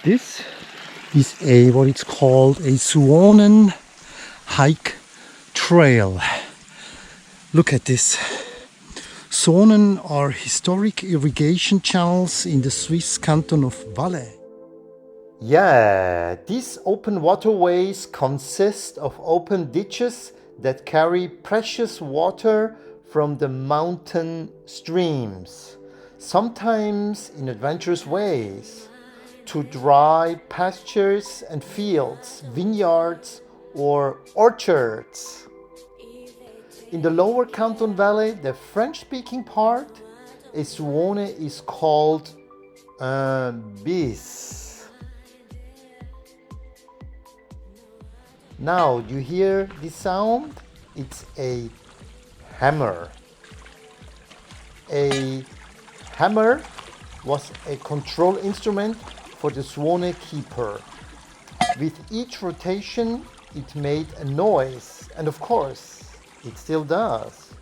This is what it's called a Suonen hike trail. Look at this. Suonen are historic irrigation channels in the Swiss canton of Valais. Yeah, these open waterways consist of open ditches that carry precious water from the mountain streams, sometimes in adventurous ways, to dry pastures and fields, vineyards or orchards. In the lower Canton Valley, the French-speaking part, a Suone is called un bis. Now, do you hear this sound? It's a hammer. A hammer was a control instrument for the Suone keeper. With each rotation, it made a noise, and of course, it still does.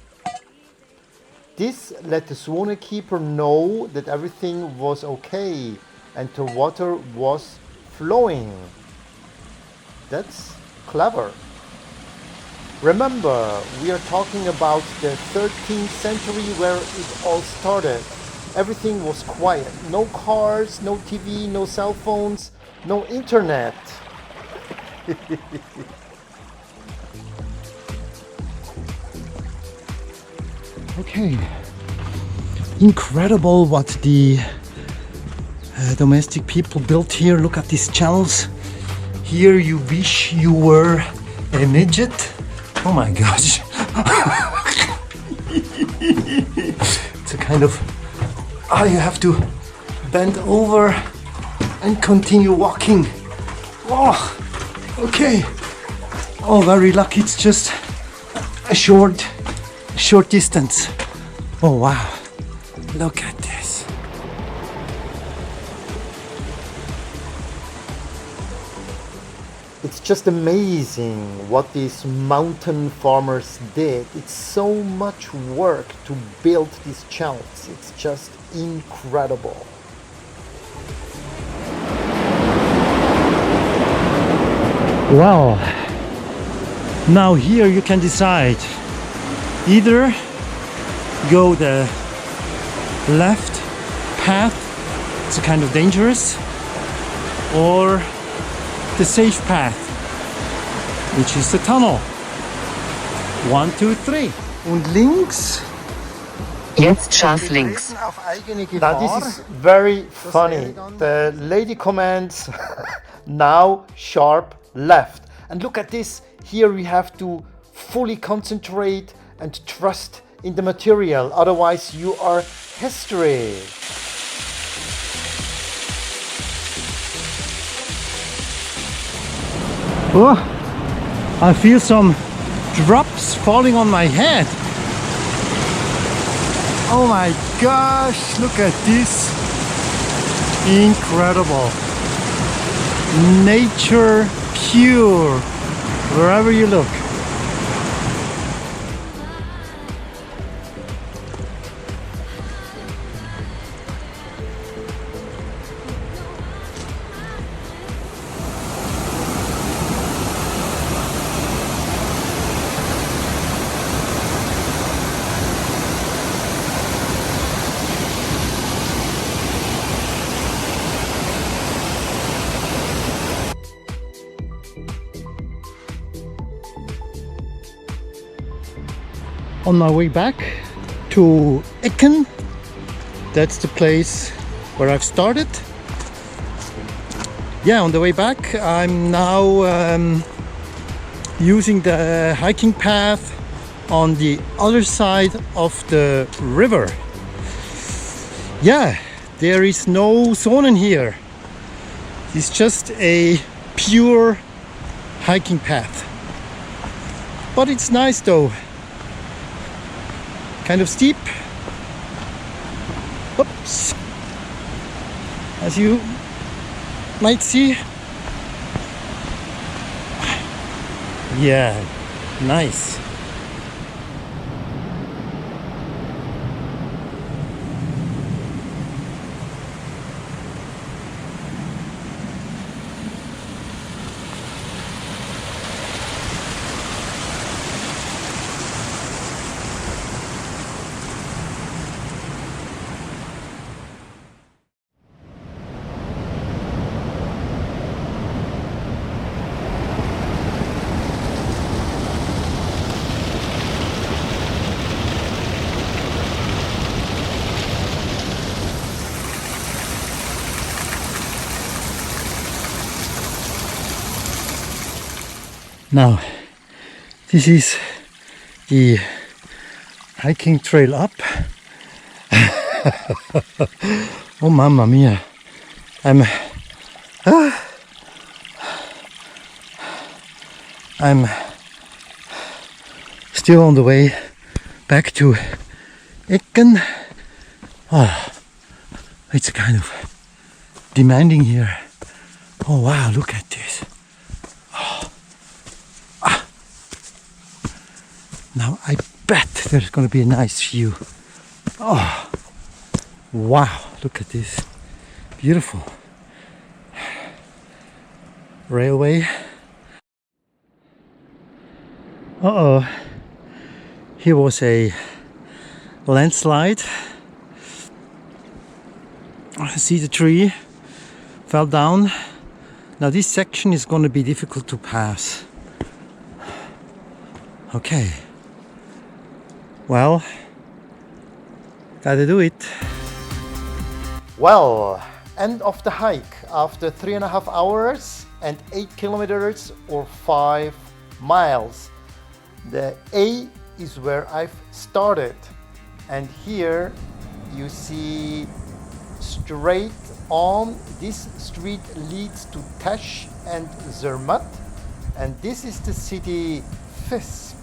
This let the Suone keeper know that everything was okay and the water was flowing. That's clever. Remember, we are talking about the 13th century where it all started. Everything was quiet. No cars, no TV, no cell phones, no internet. Okay. Incredible what the domestic people built here. Look at these channels. Here you wish you were a midget. Oh my gosh. It's a kind of, you have to bend over and continue walking. Oh, okay. Oh, very lucky. It's just a short distance. Oh wow. Look at this. It's just amazing what these mountain farmers did. It's so much work to build these channels. It's just incredible. Well, now here you can decide. Either go the left path, it's kind of dangerous, or the safe path, which is the tunnel. 1, 2, 3. Und links? Jetzt scharf links. Now this is very funny. The lady commands now sharp left. And look at this. Here we have to fully concentrate and trust in the material. Otherwise you are history. Oh, I feel some drops falling on my head. Oh my gosh, look at this. Incredible. Nature pure, wherever you look. On my way back to Ecken, that's the place where I've started. Yeah, on the way back I'm now using the hiking path on the other side of the river. Yeah, there is no Suonen here. It's just a pure hiking path. But it's nice though. Kind of steep. Oops. As you might see. Yeah, nice. Now, this is the hiking trail up. Oh, mamma mia. I'm still on the way back to Ecken. Oh, it's kind of demanding here. Oh wow, look at this. Oh. Ah. Now I bet there's going to be a nice view. Oh, wow, look at this. Beautiful. Railway. Uh-oh. Here was a landslide. See the tree fell down. Now this section is going to be difficult to pass. Okay. Well, gotta do it. Well, end of the hike after 3.5 hours and 8 kilometers or 5 miles. The A is where I've started, and here you see straight on this street leads to Tesch and Zermatt, and this is the city Visp.